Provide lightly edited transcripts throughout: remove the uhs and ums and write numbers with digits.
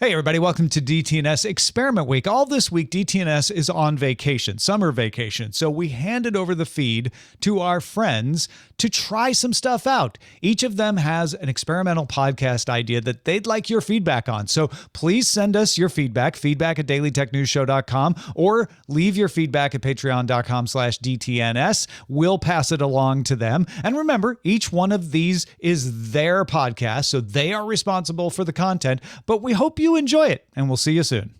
Hey everybody, welcome to DTNS Experiment Week. All this week, DTNS is on vacation, summer vacation. So we handed over the feed to our friends to try some stuff out. Each of them has an experimental podcast idea that they'd like your feedback on. So please send us your feedback at dailytechnewsshow.com, or leave your feedback at patreon.com/DTNS. We'll pass it along to them. And remember, each one of these is their podcast, so they are responsible for the content, but we hope you enjoy it, and we'll see you soon.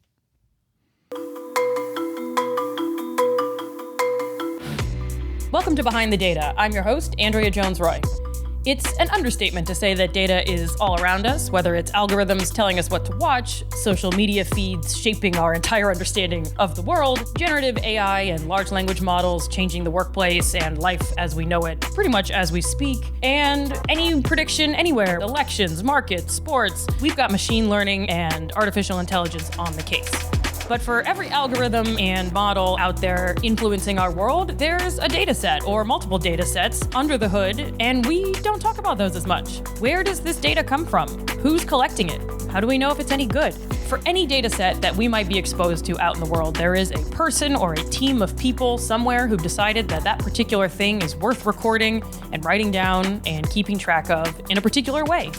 Welcome to Behind the Data. I'm your host, Andrea Jones-Rooy. It's an understatement to say that data is all around us, whether it's algorithms telling us what to watch, social media feeds shaping our entire understanding of the world, generative AI and large language models changing the workplace and life as we know it pretty much as we speak, and any prediction anywhere, elections, markets, sports. We've got machine learning and artificial intelligence on the case. But for every algorithm and model out there influencing our world, there's a data set or multiple data sets under the hood, and we don't talk about those as much. Where does this data come from? Who's collecting it? How do we know if it's any good? For any data set that we might be exposed to out in the world, there is a person or a team of people somewhere who've decided that that particular thing is worth recording and writing down and keeping track of in a particular way.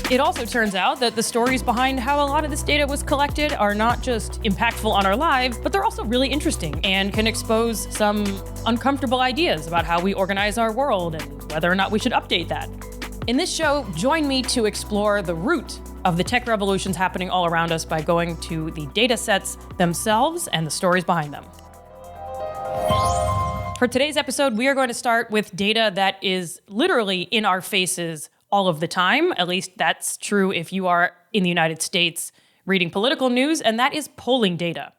It also turns out that the stories behind how a lot of this data was collected are not just impactful on our lives, but they're also really interesting and can expose some uncomfortable ideas about how we organize our world and whether or not we should update that. In this show, join me to explore the root of the tech revolutions happening all around us by going to the data sets themselves and the stories behind them. For today's episode, we are going to start with data that is literally in our faces all of the time. At least that's true if you are in the United States reading political news, and that is polling data.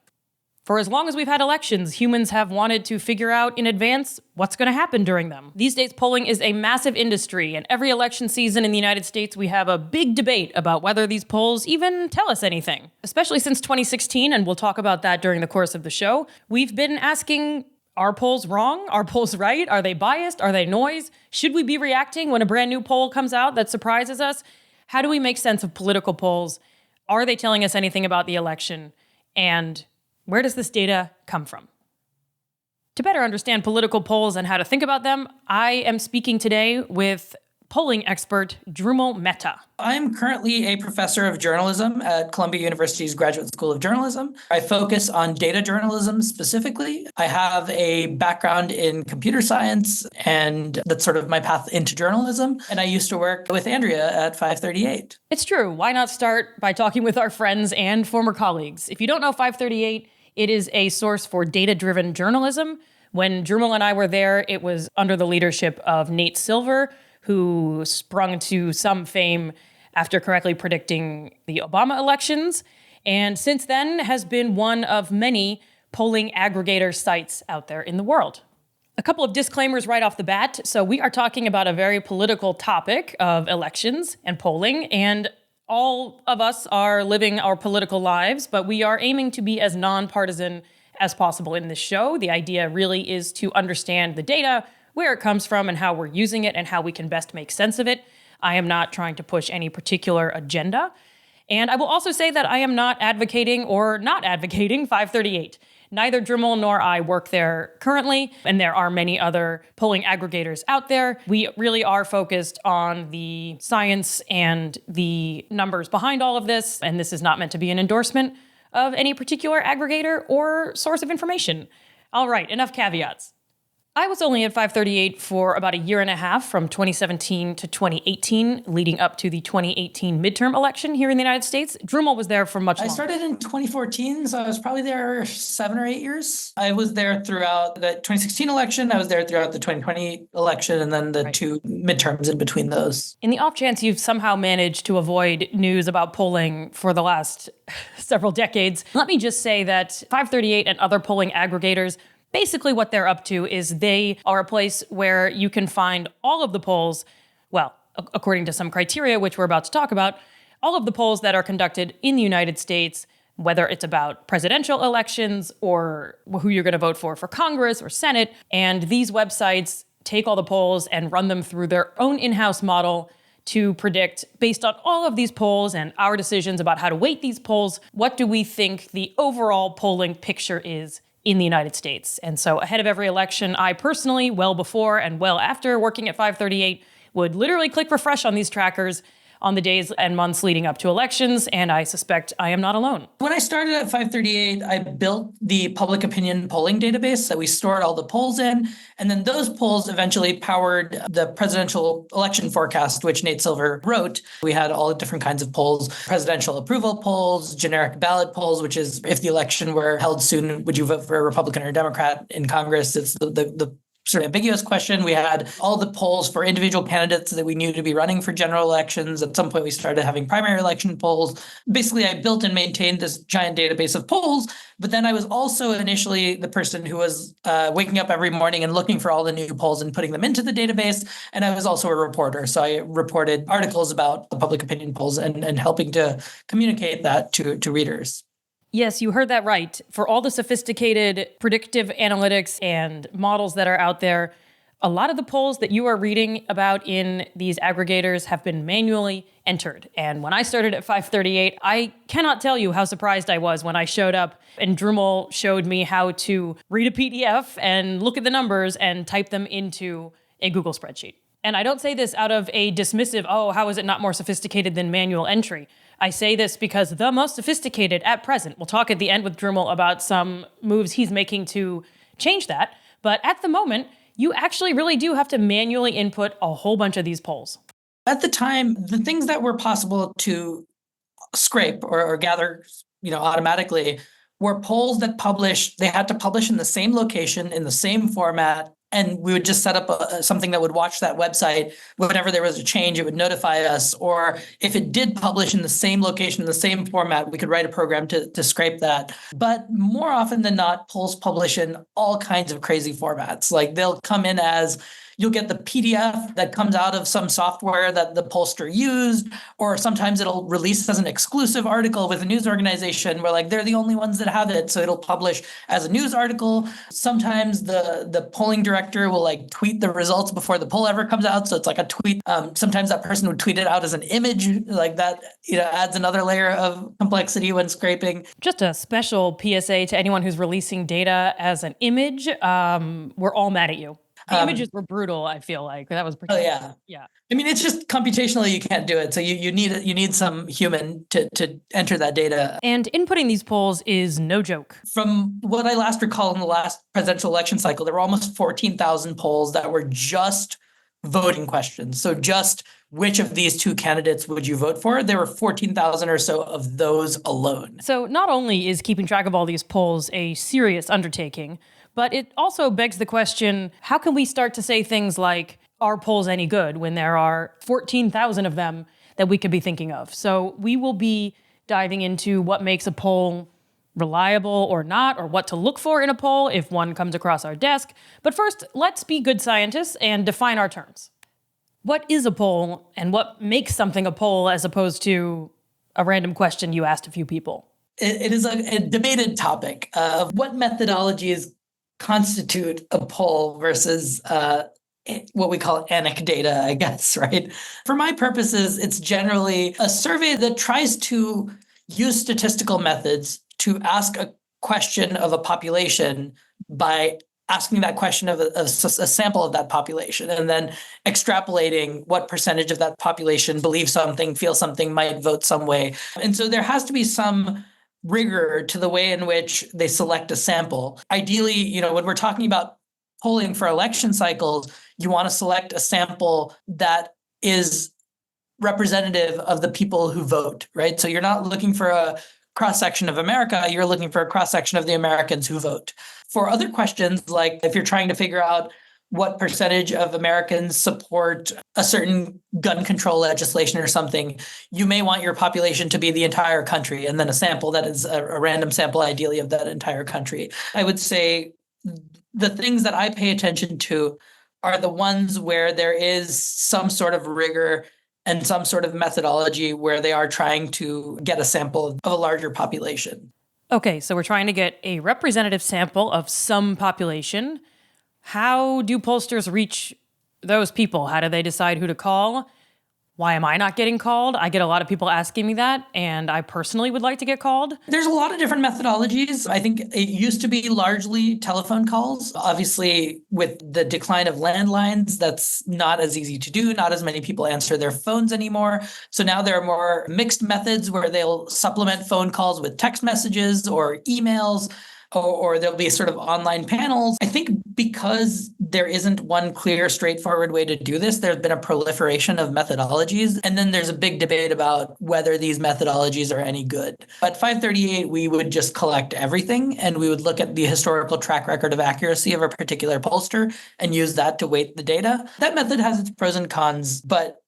For as long as we've had elections, humans have wanted to figure out in advance what's going to happen during them. These days, polling is a massive industry, and every election season in the United States, we have a big debate about whether these polls even tell us anything. Especially since 2016, and we'll talk about that during the course of the show, we've been asking, are polls wrong? Are polls right? Are they biased? Are they noise? Should we be reacting when a brand new poll comes out that surprises us? How do we make sense of political polls? Are they telling us anything about the election? And where does this data come from? To better understand political polls and how to think about them, I am speaking today with polling expert Dhrumil Mehta. I'm currently a professor of journalism at Columbia University's Graduate School of Journalism. I focus on data journalism specifically. I have a background in computer science, and that's sort of my path into journalism. And I used to work with Andrea at 538. It's true. Why not start by talking with our friends and former colleagues? If you don't know 538, it is a source for data-driven journalism. When Dhrumil and I were there, it was under the leadership of Nate Silver, who sprung to some fame after correctly predicting the Obama elections, and since then has been one of many polling aggregator sites out there in the world. A couple of disclaimers right off the bat. So we are talking about a very political topic of elections and polling, and all of us are living our political lives, but we are aiming to be as nonpartisan as possible in this show. The idea really is to understand the data, where it comes from and how we're using it and how we can best make sense of it. I am not trying to push any particular agenda. And I will also say that I am not advocating or not advocating 538. Neither Dhrumil nor I work there currently, and there are many other polling aggregators out there. We really are focused on the science and the numbers behind all of this, and this is not meant to be an endorsement of any particular aggregator or source of information. All right, enough caveats. I was only at 538 for about a year and a half, from 2017 to 2018, leading up to the 2018 midterm election here in the United States. Dhrumil was there for much longer. I started in 2014, so I was probably there 7 or 8 years. I was there throughout the 2016 election. I was there throughout the 2020 election, and then the two midterms in between those. In the off chance you've somehow managed to avoid news about polling for the last several decades, let me just say that 538 and other polling aggregators, basically what they're up to is they are a place where you can find all of the polls, well, according to some criteria, which we're about to talk about, all of the polls that are conducted in the United States, whether it's about presidential elections or who you're going to vote for Congress or Senate. And these websites take all the polls and run them through their own in-house model to predict, based on all of these polls and our decisions about how to weight these polls, what do we think the overall polling picture is in the United States? And so ahead of every election, I personally, well before and well after working at 538, would literally click refresh on these trackers on the days and months leading up to elections, and I suspect I am not alone. When I started at 538, I built the public opinion polling database that we stored all the polls in, and then those polls eventually powered the presidential election forecast, which Nate Silver wrote. We had all the different kinds of polls: presidential approval polls, generic ballot polls, which is if the election were held soon, would you vote for a Republican or a Democrat in Congress? It's the sort of ambiguous question. We had all the polls for individual candidates that we knew to be running for general elections. At some point, we started having primary election polls. Basically, I built and maintained this giant database of polls, but then I was also initially the person who was waking up every morning and looking for all the new polls and putting them into the database. And I was also a reporter. So I reported articles about the public opinion polls and helping to communicate that to readers. Yes, you heard that right. For all the sophisticated predictive analytics and models that are out there, a lot of the polls that you are reading about in these aggregators have been manually entered. And when I started at 538, I cannot tell you how surprised I was when I showed up and Dhrumil showed me how to read a PDF and look at the numbers and type them into a Google spreadsheet. And I don't say this out of a dismissive, oh, how is it not more sophisticated than manual entry? I say this because the most sophisticated at present, we'll talk at the end with Dhrumil about some moves he's making to change that, but at the moment, you actually really do have to manually input a whole bunch of these polls. At the time, the things that were possible to scrape or gather, automatically were polls that they had to publish in the same location, in the same format, and we would just set up something that would watch that website. Whenever there was a change, it would notify us. Or if it did publish in the same location, in the same format, we could write a program to scrape that. But more often than not, polls publish in all kinds of crazy formats. Like they'll come in as, you'll get the PDF that comes out of some software that the pollster used, or sometimes it'll release as an exclusive article with a news organization where they're the only ones that have it. So it'll publish as a news article. Sometimes the polling director will tweet the results before the poll ever comes out. So it's like a tweet. Sometimes that person would tweet it out as an image, that, adds another layer of complexity when scraping. Just a special PSA to anyone who's releasing data as an image. We're all mad at you. The images were brutal, I feel like. That was pretty. Oh, yeah. Yeah. I mean, it's just computationally you can't do it. So you need some human to enter that data. And inputting these polls is no joke. From what I last recall in the last presidential election cycle, there were almost 14,000 polls that were just voting questions. So just which of these two candidates would you vote for? There were 14,000 or so of those alone. So not only is keeping track of all these polls a serious undertaking, but it also begs the question, how can we start to say things like, are polls any good when there are 14,000 of them that we could be thinking of? So we will be diving into what makes a poll reliable or not, or what to look for in a poll if one comes across our desk. But first, let's be good scientists and define our terms. What is a poll, and what makes something a poll as opposed to a random question you asked a few people? It is a debated topic of what methodologies constitute a poll versus what we call anecdata, I guess, right? For my purposes, it's generally a survey that tries to use statistical methods to ask a question of a population by asking that question of a sample of that population and then extrapolating what percentage of that population believes something, feels something, might vote some way. And so there has to be some rigor to the way in which they select a sample. Ideally, when we're talking about polling for election cycles, you want to select a sample that is representative of the people who vote, right? So you're not looking for a cross-section of America, you're looking for a cross-section of the Americans who vote. For other questions, like if you're trying to figure out what percentage of Americans support a certain gun control legislation or something, you may want your population to be the entire country, and then a sample that is a random sample, ideally, of that entire country. I would say the things that I pay attention to are the ones where there is some sort of rigor and some sort of methodology where they are trying to get a sample of a larger population. Okay, so we're trying to get a representative sample of some population. How do pollsters reach those people? How do they decide who to call? Why am I not getting called? I get a lot of people asking me that, and I personally would like to get called. There's a lot of different methodologies. I think it used to be largely telephone calls. Obviously, with the decline of landlines, that's not as easy to do. Not as many people answer their phones anymore. So now there are more mixed methods where they'll supplement phone calls with text messages or emails, or there'll be sort of online panels. I think because there isn't one clear, straightforward way to do this, there's been a proliferation of methodologies. And then there's a big debate about whether these methodologies are any good. At 538, we would just collect everything and we would look at the historical track record of accuracy of a particular pollster and use that to weight the data. That method has its pros and cons, but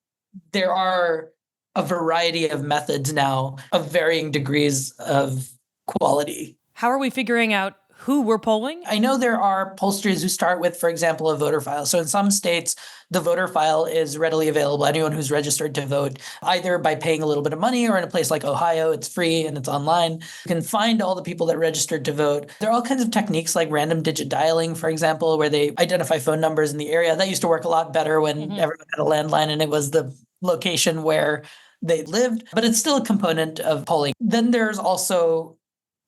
there are a variety of methods now of varying degrees of quality. How are we figuring out who we're polling? I know there are pollsters who start with, for example, a voter file. So in some states, the voter file is readily available. Anyone who's registered to vote, either by paying a little bit of money, or in a place like Ohio, it's free and it's online. You can find all the people that registered to vote. There are all kinds of techniques like random digit dialing, for example, where they identify phone numbers in the area. That used to work a lot better when everyone had a landline and it was the location where they lived, but it's still a component of polling. Then there's also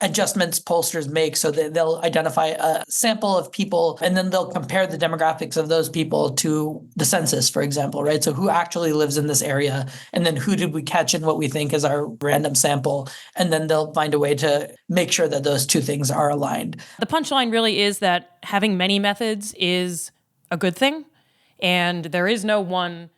adjustments pollsters make so that they'll identify a sample of people and then they'll compare the demographics of those people to the census, for example, right? So who actually lives in this area and then who did we catch in what we think is our random sample? And then they'll find a way to make sure that those two things are aligned. The punchline really is that having many methods is a good thing. And there is no one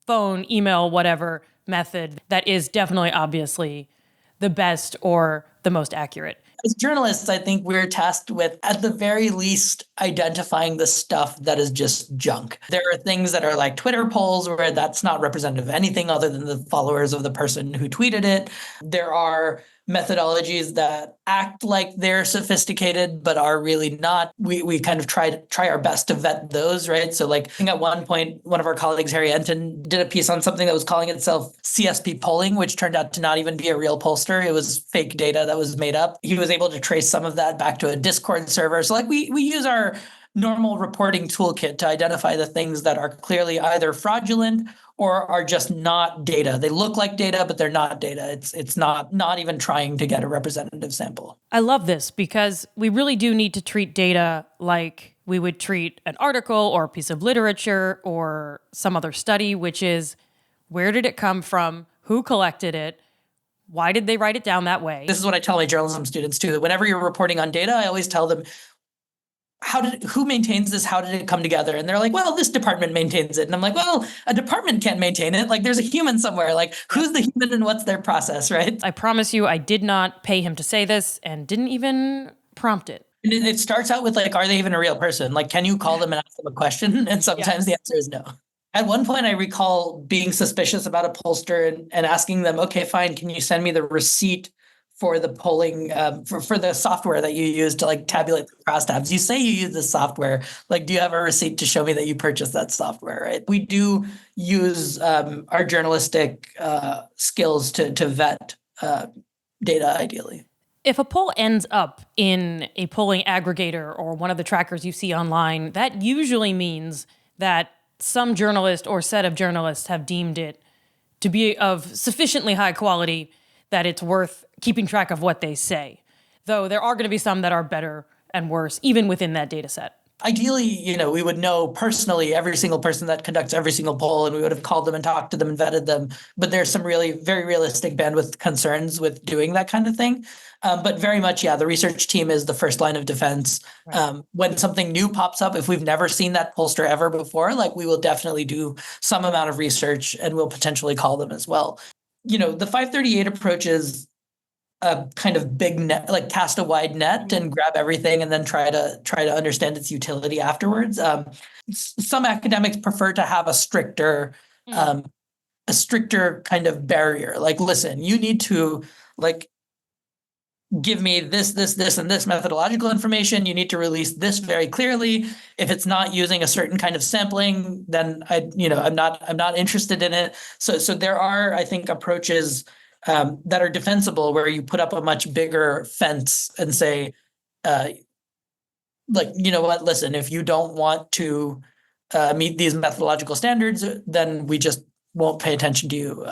phone, email, whatever method that is definitely obviously the best or the most accurate. As journalists, I think we're tasked with, at the very least, identifying the stuff that is just junk. There are things that are like Twitter polls where that's not representative of anything other than the followers of the person who tweeted it. There are methodologies that act like they're sophisticated but are really not. We kind of try our best to vet those, right? So like I think at one point, one of our colleagues, Harry Enton, did a piece on something that was calling itself CSP polling, which turned out to not even be a real pollster. It was fake data that was made up. He was able to trace some of that back to a Discord server. So like we use our normal reporting toolkit to identify the things that are clearly either fraudulent or are just not data. They look like data, but they're not data. It's not even trying to get a representative sample. I love this because we really do need to treat data like we would treat an article or a piece of literature or some other study, which is where did it come from? Who collected it? Why did they write it down that way? This is what I tell my journalism students too, that whenever you're reporting on data, I always tell them, who maintains this? How did it come together? And they're like, well, this department maintains it. And I'm like, well, a department can't maintain it. Like there's a human somewhere. Like who's the human and what's their process, right? I promise you, I did not pay him to say this and didn't even prompt it. And it starts out with like, are they even a real person? Like, can you call them and ask them a question? And sometimes the answer is no. At one point, I recall being suspicious about a pollster and asking them, okay, fine, can you send me the receipt for the polling, for the software that you use to like tabulate the crosstabs? You say you use this software, like, do you have a receipt to show me that you purchased that software, right? We do use our journalistic skills to vet data ideally. If a poll ends up in a polling aggregator or one of the trackers you see online, that usually means that some journalist or set of journalists have deemed it to be of sufficiently high quality that it's worth keeping track of what they say. Though there are going to be some that are better and worse, even within that data set. Ideally, we would know personally every single person that conducts every single poll, and we would have called them and talked to them and vetted them. But there's some really very realistic bandwidth concerns with doing that kind of thing. But very much, the research team is the first line of defense. Right. When something new pops up, if we've never seen that pollster ever before, like we will definitely do some amount of research and we'll potentially call them as well. The 538 approach is a kind of big net, like cast a wide net and grab everything and then try to understand its utility afterwards. Some academics prefer to have a stricter kind of barrier. Like, listen, you need to like give me this, and this methodological information. You need to release this very clearly. If it's not using a certain kind of sampling, then I'm not interested in it. So there are, I think, approaches that are defensible where you put up a much bigger fence and say, listen, if you don't want to meet these methodological standards, then we just won't pay attention to you.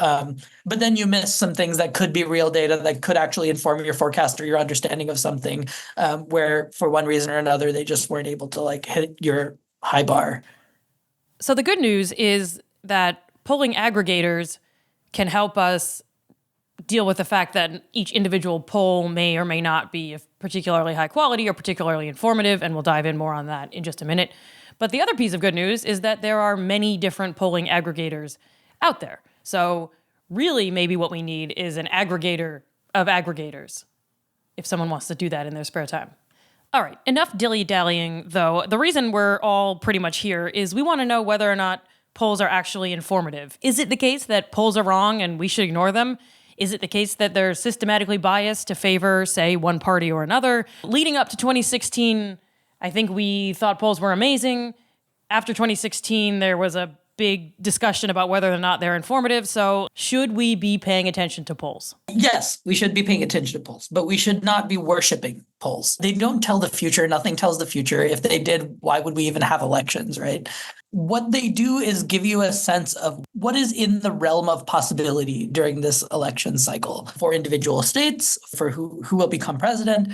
But then you miss some things that could be real data that could actually inform your forecast or your understanding of something, where for one reason or another, they just weren't able to like hit your high bar. So the good news is that polling aggregators can help us deal with the fact that each individual poll may or may not be of particularly high quality or particularly informative, and we'll dive in more on that in just a minute. But the other piece of good news is that there are many different polling aggregators out there. So really, maybe what we need is an aggregator of aggregators, if someone wants to do that in their spare time. All right, enough dilly-dallying, though. The reason we're all pretty much here is we want to know whether or not polls are actually informative. Is it the case that polls are wrong and we should ignore them? Is it the case that they're systematically biased to favor, say, one party or another? Leading up to 2016, I think we thought polls were amazing. After 2016, there was a big discussion about whether or not they're informative. So should we be paying attention to polls? Yes, we should be paying attention to polls, but we should not be worshiping polls. They don't tell the future. Nothing tells the future. If they did, why would we even have elections, right? What they do is give you a sense of what is in the realm of possibility during this election cycle for individual states, for who will become president.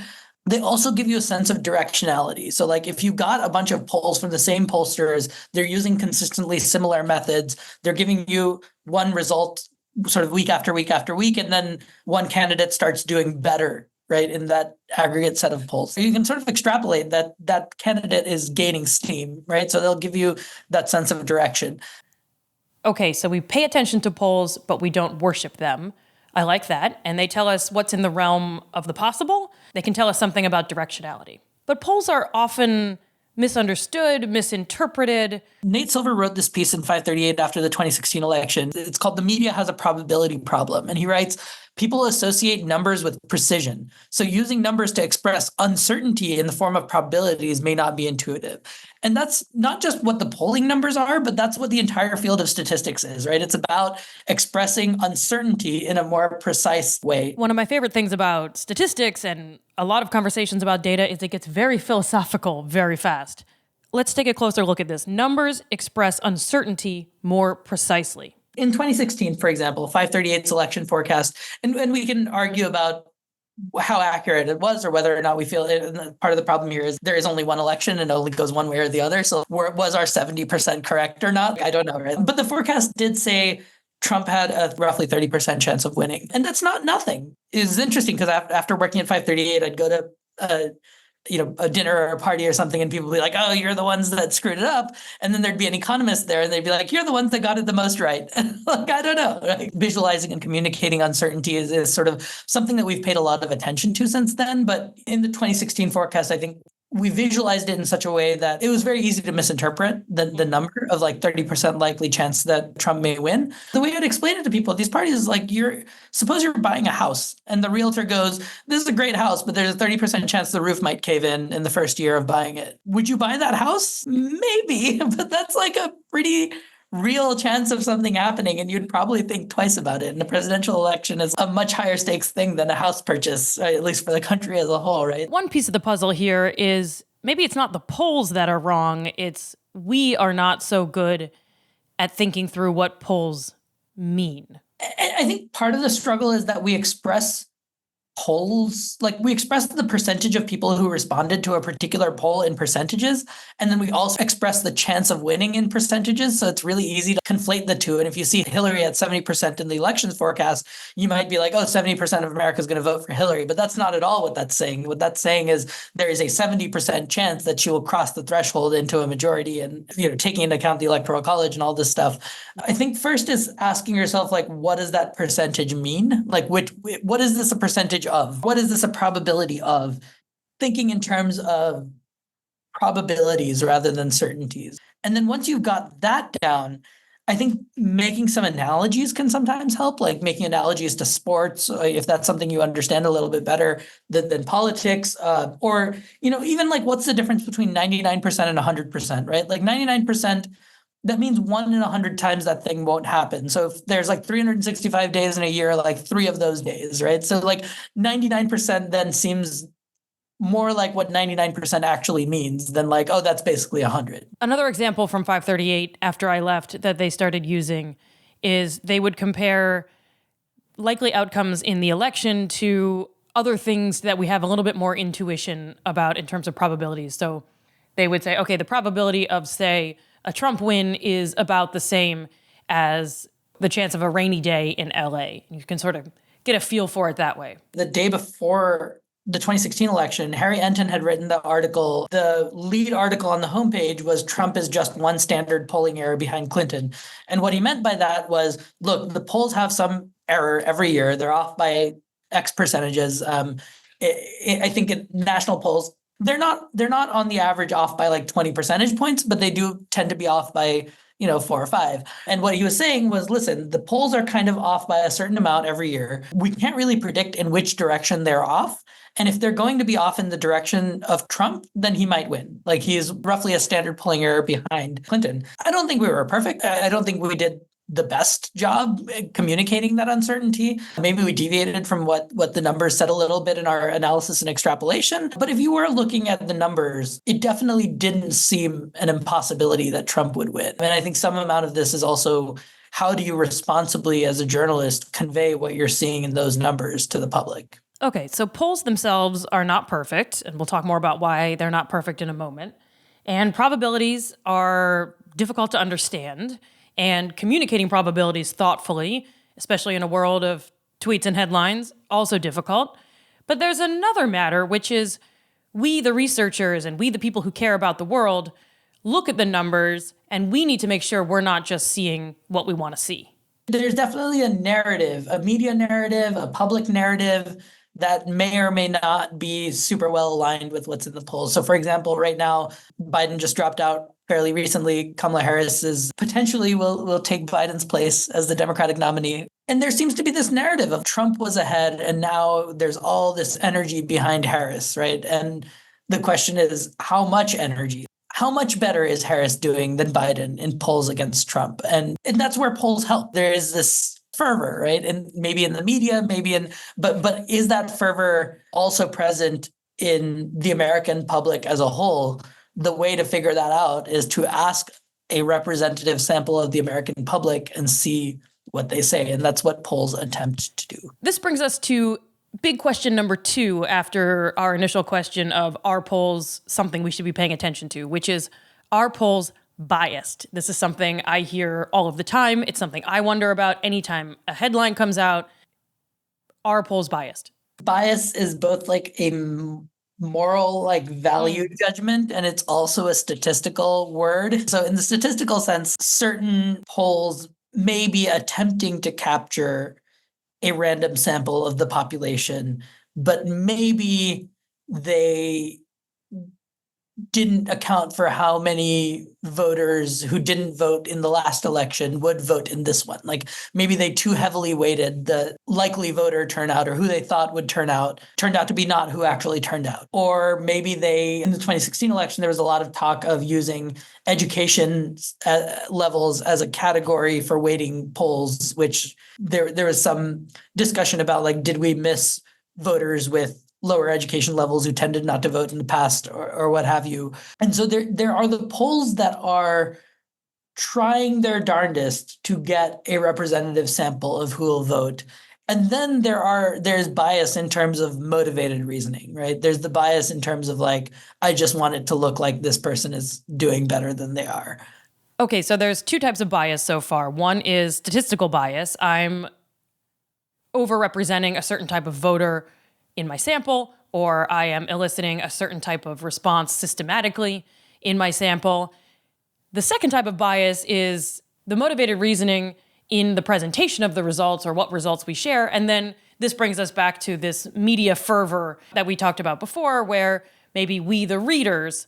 They also give you a sense of directionality. So like if you got a bunch of polls from the same pollsters, they're using consistently similar methods, they're giving you one result sort of week after week after week, and then one candidate starts doing better, right, in that aggregate set of polls. So you can sort of extrapolate that that candidate is gaining steam, right? So they'll give you that sense of direction. Okay, so we pay attention to polls, but we don't worship them. I like that. And they tell us what's in the realm of the possible. They can tell us something about directionality. But polls are often misunderstood, misinterpreted. Nate Silver wrote this piece in 538 after the 2016 election. It's called "The Media Has a Probability Problem." And he writes, people associate numbers with precision. So using numbers to express uncertainty in the form of probabilities may not be intuitive. And that's not just what the polling numbers are, but that's what the entire field of statistics is, right? It's about expressing uncertainty in a more precise way. One of my favorite things about statistics and a lot of conversations about data is it gets very philosophical very fast. Let's take a closer look at this. Numbers express uncertainty more precisely. In 2016, for example, 538's election forecast, and we can argue about how accurate it was or whether or not we feel it. And part of the problem here is there is only one election and it only goes one way or the other. So was our 70% correct or not? I don't know, right? But the forecast did say Trump had a roughly 30% chance of winning. And that's not nothing. It's interesting because after working at 538, I'd go to a dinner or a party or something, and people would be like, oh, you're the ones that screwed it up. And then there'd be an economist there and they'd be like, you're the ones that got it the most right. Like, I don't know. Like, visualizing and communicating uncertainty is sort of something that we've paid a lot of attention to since then. But in the 2016 forecast, I think we visualized it in such a way that it was very easy to misinterpret the number of like 30% likely chance that Trump may win. The way I'd explain it to people at these parties is like, suppose you're buying a house and the realtor goes, this is a great house, but there's a 30% chance the roof might cave in the first year of buying it. Would you buy that house? Maybe, but that's like a pretty real chance of something happening, and you'd probably think twice about it. And the presidential election is a much higher stakes thing than a house purchase, right? At least for the country as a whole, right? One piece of the puzzle here is maybe it's not the polls that are wrong, it's we are not so good at thinking through what polls mean. I think part of the struggle is that we express polls, like we express the percentage of people who responded to a particular poll in percentages, and then we also express the chance of winning in percentages. So it's really easy to conflate the two. And if you see Hillary at 70% in the elections forecast, you might be like, oh, 70% of America is going to vote for Hillary. But that's not at all what that's saying. What that's saying is there is a 70% chance that she will cross the threshold into a majority, and taking into account the Electoral College and all this stuff. I think first is asking yourself, like, what does that percentage mean? Like, what is this a percentage of? What is this a probability of? Thinking in terms of probabilities rather than certainties. And then once you've got that down, I think making some analogies can sometimes help, like making analogies to sports, if that's something you understand a little bit better than politics, or, even like what's the difference between 99% and 100%, right? Like 99%, that means 1 in 100 times that thing won't happen. So if there's like 365 days in a year, like 3 of those days, right? So like 99% then seems more like what 99% actually means than like, oh, that's basically 100. Another example from 538 after I left that they started using is they would compare likely outcomes in the election to other things that we have a little bit more intuition about in terms of probabilities. So they would say, okay, the probability of, say, a Trump win is about the same as the chance of a rainy day in LA. You can sort of get a feel for it that way. The day before the 2016 election, Harry Enton had written the article. The lead article on the homepage was Trump is just one standard polling error behind Clinton. And what he meant by that was, look, the polls have some error every year. They're off by X percentages. I think in national polls, they're not on the average off by like 20 percentage points, but they do tend to be off by 4 or 5. And what he was saying was, listen, the polls are kind of off by a certain amount every year. We can't really predict in which direction they're off. And if they're going to be off in the direction of Trump, then he might win. Like, he is roughly a standard polling error behind Clinton. I don't think we were perfect. I don't think we did the best job communicating that uncertainty. Maybe we deviated from what the numbers said a little bit in our analysis and extrapolation. But if you were looking at the numbers, it definitely didn't seem an impossibility that Trump would win. And I think some amount of this is also, how do you responsibly, as a journalist, convey what you're seeing in those numbers to the public? Okay, so polls themselves are not perfect, and we'll talk more about why they're not perfect in a moment. And probabilities are difficult to understand, and communicating probabilities thoughtfully, especially in a world of tweets and headlines, also difficult. But there's another matter, which is we, the researchers, and we, the people who care about the world, look at the numbers, and we need to make sure we're not just seeing what we want to see. There's definitely a narrative, a media narrative, a public narrative that may or may not be super well aligned with what's in the polls. So, for example, right now, Biden just dropped out fairly recently. Kamala Harris is potentially will take Biden's place as the Democratic nominee. And there seems to be this narrative of Trump was ahead, and now there's all this energy behind Harris, right? And the question is, how much energy? How much better is Harris doing than Biden in polls against Trump? And that's where polls help. There is this fervor, right? And maybe in the media, but is that fervor also present in the American public as a whole? The way to figure that out is to ask a representative sample of the American public and see what they say. And that's what polls attempt to do. This brings us to big question number 2 after our initial question of, are polls something we should be paying attention to, which is, are polls biased? This is something I hear all of the time. It's something I wonder about anytime a headline comes out. Are polls biased? Bias is both like a moral, like value judgment, and it's also a statistical word. So in the statistical sense, certain polls may be attempting to capture a random sample of the population, but maybe they didn't account for how many voters who didn't vote in the last election would vote in this one. Like, maybe they too heavily weighted the likely voter turnout, or who they thought would turned out to be not who actually turned out. Or maybe in the 2016 election, there was a lot of talk of using education levels as a category for weighting polls, which there was some discussion about, like, did we miss voters with lower education levels who tended not to vote in the past, or what have you. And so there are the polls that are trying their darndest to get a representative sample of who will vote. And then there's bias in terms of motivated reasoning, right? There's the bias in terms of, like, I just want it to look like this person is doing better than they are. Okay, so there's 2 types of bias so far. One is statistical bias. I'm overrepresenting a certain type of voter in my sample, or I am eliciting a certain type of response systematically in my sample. The second type of bias is the motivated reasoning in the presentation of the results, or what results we share. And then this brings us back to this media fervor that we talked about before, where maybe we, the readers,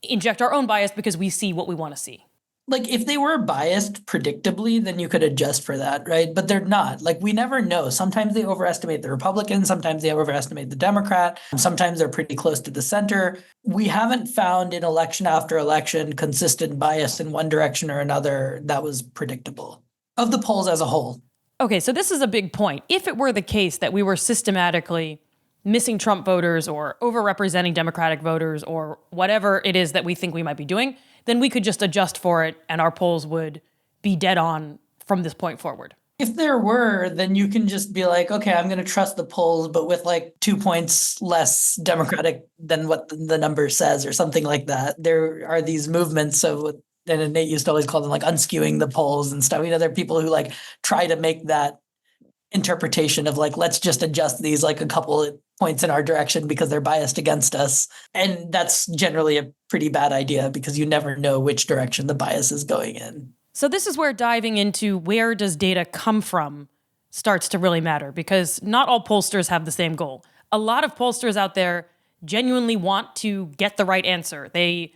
inject our own bias because we see what we want to see. Like, if they were biased predictably, then you could adjust for that, right? But they're not. Like, we never know. Sometimes they overestimate the Republican, sometimes they overestimate the Democrat, sometimes they're pretty close to the center. We haven't found in election after election consistent bias in one direction or another that was predictable of the polls as a whole. Okay, so this is a big point. If it were the case that we were systematically missing Trump voters or overrepresenting Democratic voters or whatever it is that we think we might be doing, then we could just adjust for it and our polls would be dead on from this point forward? If there were, then you can just be like, okay, I'm going to trust the polls, but with like 2 points less Democratic than what the number says or something like that. There are these movements of, and Nate used to always call them like unskewing the polls and stuff. There are people who like try to make that interpretation of like, let's just adjust these like a couple of points in our direction because they're biased against us. And that's generally a pretty bad idea because you never know which direction the bias is going in. So this is where diving into where does data come from starts to really matter, because not all pollsters have the same goal. A lot of pollsters out there genuinely want to get the right answer. They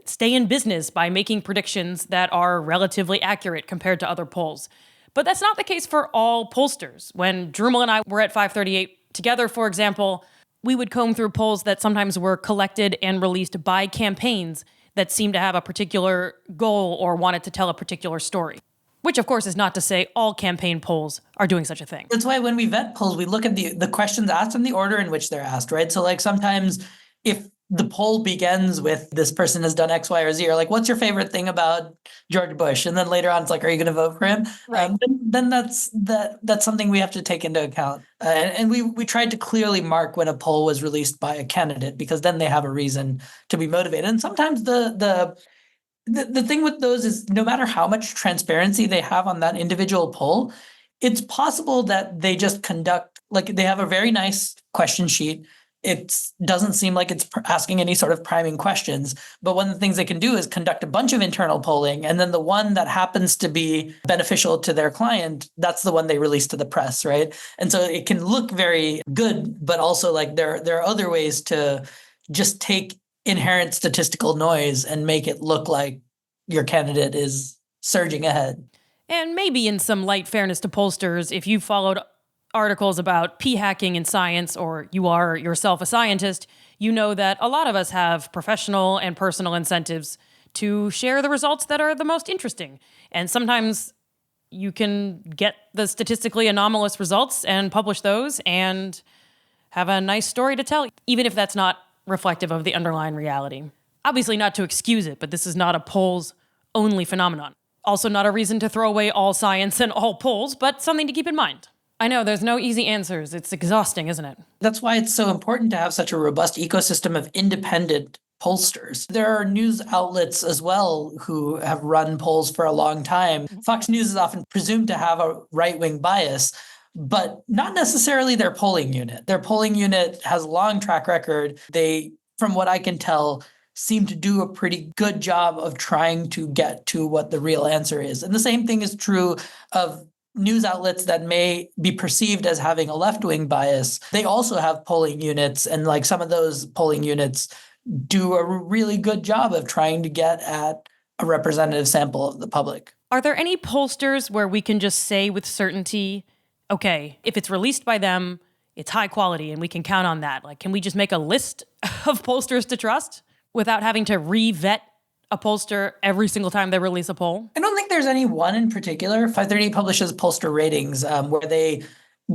stay in business by making predictions that are relatively accurate compared to other polls. But that's not the case for all pollsters. When Dhrumil and I were at 538 together, for example, we would comb through polls that sometimes were collected and released by campaigns that seemed to have a particular goal or wanted to tell a particular story. Which, of course, is not to say all campaign polls are doing such a thing. That's why when we vet polls, we look at the questions asked and the order in which they're asked, right? So like sometimes if the poll begins with this person has done X, Y, or Z, or like, what's your favorite thing about George Bush? And then later on, it's like, are you going to vote for him? Right. Then that's something we have to take into account. And we tried to clearly mark when a poll was released by a candidate, because then they have a reason to be motivated. And sometimes the thing with those is no matter how much transparency they have on that individual poll, it's possible that they just conduct, like they have a very nice question sheet. It doesn't seem like it's asking any sort of priming questions, but one of the things they can do is conduct a bunch of internal polling, and then the one that happens to be beneficial to their client, that's the one they release to the press, right? And so it can look very good, but also like there are other ways to just take inherent statistical noise and make it look like your candidate is surging ahead. And maybe in some light fairness to pollsters, if you followed articles about p-hacking in science, or you are yourself a scientist, you know that a lot of us have professional and personal incentives to share the results that are the most interesting. And sometimes you can get the statistically anomalous results and publish those and have a nice story to tell, even if that's not reflective of the underlying reality. Obviously not to excuse it, but this is not a polls only phenomenon. Also not a reason to throw away all science and all polls, but something to keep in mind. I know, there's no easy answers. It's exhausting, isn't it? That's why it's so important to have such a robust ecosystem of independent pollsters. There are news outlets as well who have run polls for a long time. Fox News is often presumed to have a right-wing bias, but not necessarily their polling unit. Their polling unit has a long track record. They, from what I can tell, seem to do a pretty good job of trying to get to what the real answer is. And the same thing is true of news outlets that may be perceived as having a left-wing bias. They also have polling units, and like some of those polling units do a really good job of trying to get at a representative sample of the public. Are there any pollsters where we can just say with certainty, okay, if it's released by them, it's high quality and we can count on that? Like, can we just make a list of pollsters to trust without having to re-vet a pollster every single time they release a poll? I don't think there's any one in particular. 538 publishes pollster ratings where they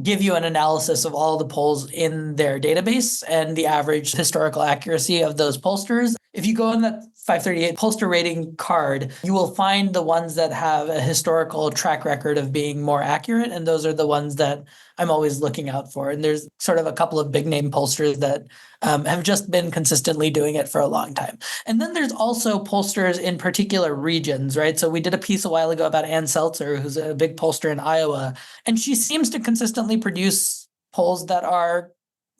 give you an analysis of all the polls in their database and the average historical accuracy of those pollsters. If you go on that 538 pollster rating card, you will find the ones that have a historical track record of being more accurate, and those are the ones that I'm always looking out for. And there's sort of a couple of big name pollsters that have just been consistently doing it for a long time. And then there's also pollsters in particular regions, right? So we did a piece a while ago about Ann Seltzer, who's a big pollster in Iowa, and she seems to consistently produce polls that are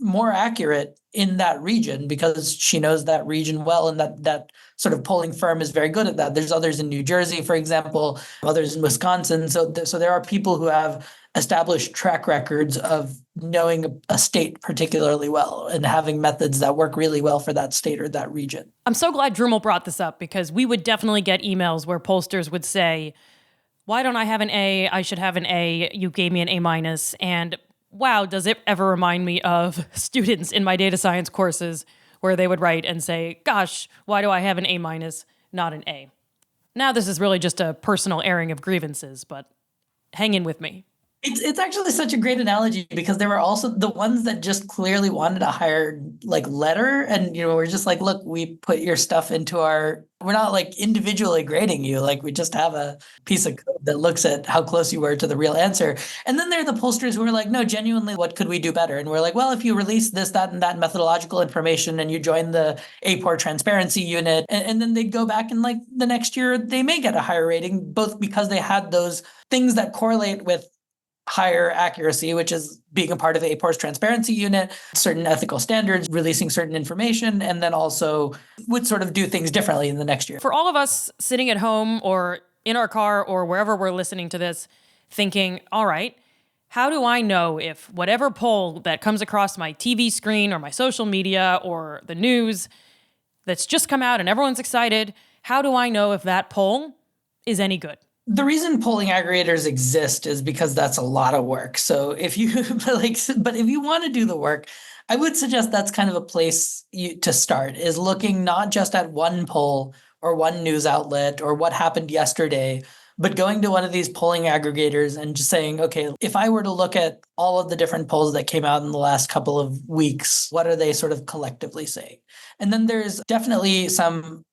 more accurate in that region because she knows that region well, and that sort of polling firm is very good at that. There's others in New Jersey, for example, others in Wisconsin. So there are people who have established track records of knowing a state particularly well and having methods that work really well for that state or that region. I'm so glad Dhrumil brought this up, because we would definitely get emails where pollsters would say, why don't I have an A? I should have an A. You gave me an A-. And wow, does it ever remind me of students in my data science courses where they would write and say, gosh, why do I have an A-, not an A? Now this is really just a personal airing of grievances, but hang in with me. It's actually such a great analogy because there were also the ones that just clearly wanted a higher like letter, and we're just like, look, we put your stuff into we're not like individually grading you, like we just have a piece of code that looks at how close you were to the real answer. And then there are the pollsters who are like, no, genuinely, what could we do better? And we're like, well, if you release this, that, and that methodological information and you join the APOR transparency unit, and then they'd go back and like the next year they may get a higher rating, both because they had those things that correlate with higher accuracy, which is being a part of APOR's transparency unit, certain ethical standards, releasing certain information, and then also would sort of do things differently in the next year. For all of us sitting at home or in our car or wherever we're listening to this, thinking, all right, how do I know if whatever poll that comes across my TV screen or my social media or the news that's just come out and everyone's excited, how do I know if that poll is any good? The reason polling aggregators exist is because that's a lot of work. So if you but if you want to do the work, I would suggest that's kind of a place to start, is looking not just at one poll or one news outlet or what happened yesterday, but going to one of these polling aggregators and just saying, okay, if I were to look at all of the different polls that came out in the last couple of weeks, what are they sort of collectively saying? And then there's definitely some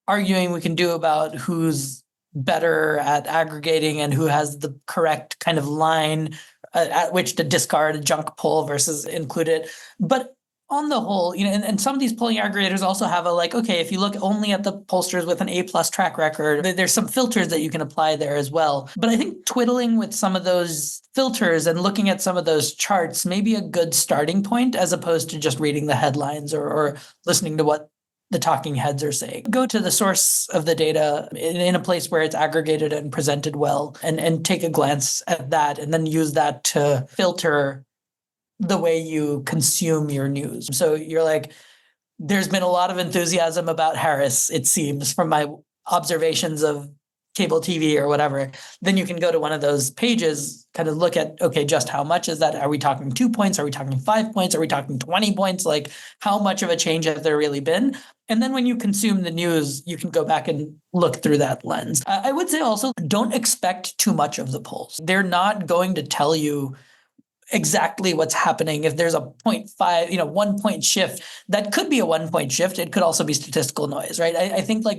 arguing we can do about who's better at aggregating and who has the correct kind of line at which to discard a junk poll versus include it. But on the whole, and some of these polling aggregators also have a like, okay, if you look only at the pollsters with an A+ track record, there's some filters that you can apply there as well. But I think twiddling with some of those filters and looking at some of those charts may be a good starting point, as opposed to just reading the headlines or listening to what the talking heads are saying. Go to the source of the data in a place where it's aggregated and presented well, and take a glance at that, and then use that to filter the way you consume your news. So you're like, there's been a lot of enthusiasm about Harris, it seems, from my observations of cable TV or whatever. Then you can go to one of those pages, kind of look at, okay, just how much is that? Are we talking 2 points? Are we talking 5 points? Are we talking 20 points? Like, how much of a change has there really been? And then when you consume the news, you can go back and look through that lens. I would say also, don't expect too much of the polls. They're not going to tell you exactly what's happening. If there's a 0.5, 1 point shift, that could be a 1 point shift. It could also be statistical noise, right? I think like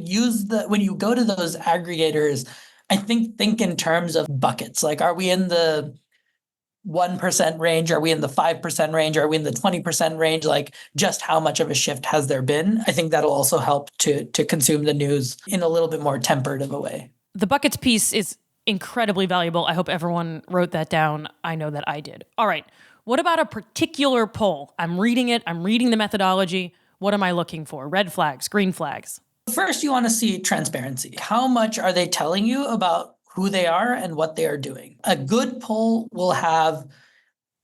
when you go to those aggregators, I think in terms of buckets. Like, are we in the 1% range? Are we in the 5% range? Are we in the 20% range? Like, just how much of a shift has there been? I think that'll also help to consume the news in a little bit more tempered of a way. The buckets piece is incredibly valuable. I hope everyone wrote that down. I know that I did. All right. What about a particular poll? I'm reading it. I'm reading the methodology. What am I looking for? Red flags, green flags. First, you want to see transparency. How much are they telling you about who they are and what they are doing? A good poll will have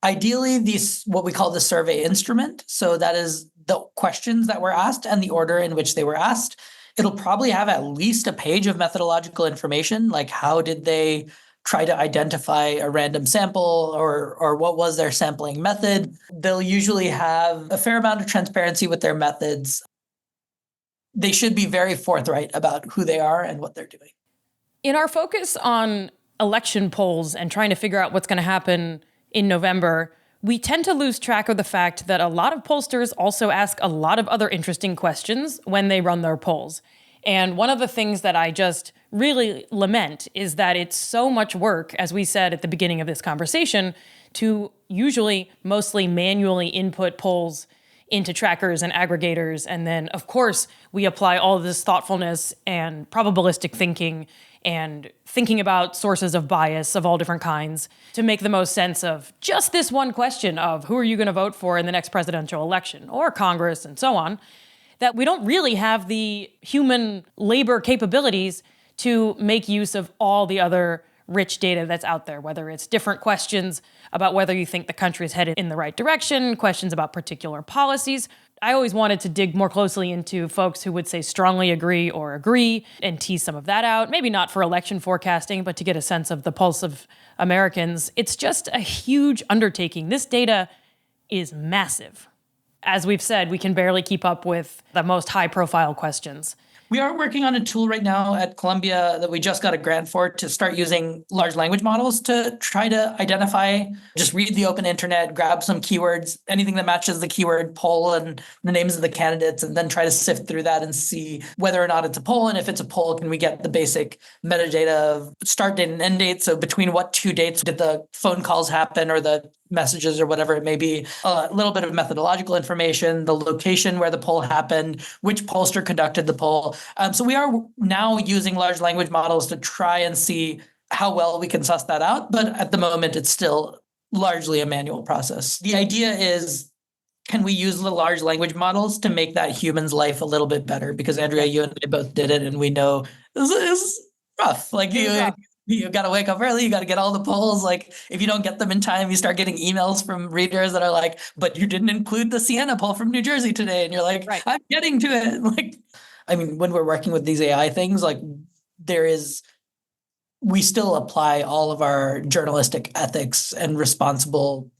ideally what we call the survey instrument. So that is the questions that were asked and the order in which they were asked. It'll probably have at least a page of methodological information, like how did they try to identify a random sample, or what was their sampling method. They'll usually have a fair amount of transparency with their methods. They should be very forthright about who they are and what they're doing. In our focus on election polls and trying to figure out what's going to happen in November, we tend to lose track of the fact that a lot of pollsters also ask a lot of other interesting questions when they run their polls. And one of the things that I just really lament is that it's so much work, as we said at the beginning of this conversation, to usually mostly manually input polls into trackers and aggregators. And then, of course, we apply all of this thoughtfulness and probabilistic thinking and thinking about sources of bias of all different kinds to make the most sense of just this one question of who are you going to vote for in the next presidential election or Congress and so on, that we don't really have the human labor capabilities to make use of all the other rich data that's out there, whether it's different questions about whether you think the country is headed in the right direction, questions about particular policies. I always wanted to dig more closely into folks who would say strongly agree or agree and tease some of that out. Maybe not for election forecasting, but to get a sense of the pulse of Americans. It's just a huge undertaking. This data is massive. As we've said, we can barely keep up with the most high-profile questions. We are working on a tool right now at Columbia that we just got a grant for to start using large language models to try to identify, just read the open internet, grab some keywords, anything that matches the keyword poll and the names of the candidates, and then try to sift through that and see whether or not it's a poll. And if it's a poll, can we get the basic metadata of start date and end date? So between what two dates did the phone calls happen or the messages or whatever it may be, a little bit of methodological information, the location where the poll happened, which pollster conducted the poll. So we are now using large language models to try and see how well we can suss that out. But at the moment, it's still largely a manual process. The idea is, can we use the large language models to make that human's life a little bit better? Because Andrea, you and I both did it, and we know it's rough. Like you got to wake up early. You got to get all the polls. Like if you don't get them in time, you start getting emails from readers that are like, but you didn't include the Siena poll from New Jersey today. And you're like, right. I'm getting to it. Like, I mean, when we're working with these AI things, like we still apply all of our journalistic ethics and responsible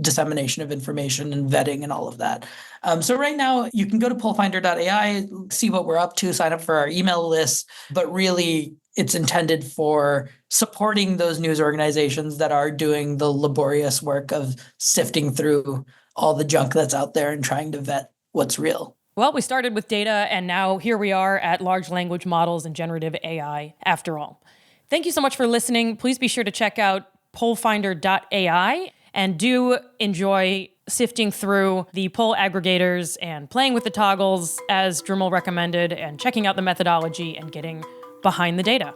dissemination of information and vetting and all of that. So right now you can go to pollfinder.ai, see what we're up to, sign up for our email list, but really it's intended for supporting those news organizations that are doing the laborious work of sifting through all the junk that's out there and trying to vet what's real. Well, we started with data, and now here we are at large language models and generative AI after all. Thank you so much for listening. Please be sure to check out pollfinder.ai and do enjoy sifting through the poll aggregators and playing with the toggles as Dhrumil recommended and checking out the methodology and getting behind the data.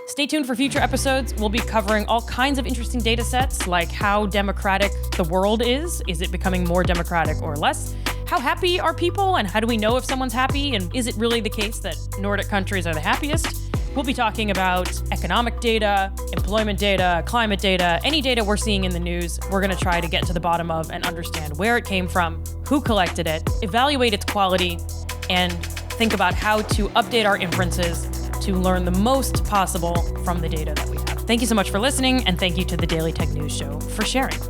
Stay tuned for future episodes. We'll be covering all kinds of interesting data sets, like how democratic the world is. Is it becoming more democratic or less? How happy are people, and how do we know if someone's happy? And is it really the case that Nordic countries are the happiest? We'll be talking about economic data, employment data, climate data, any data we're seeing in the news. We're going to try to get to the bottom of and understand where it came from, who collected it, evaluate its quality, and think about how to update our inferences to learn the most possible from the data that we have. Thank you so much for listening, and thank you to the Daily Tech News Show for sharing.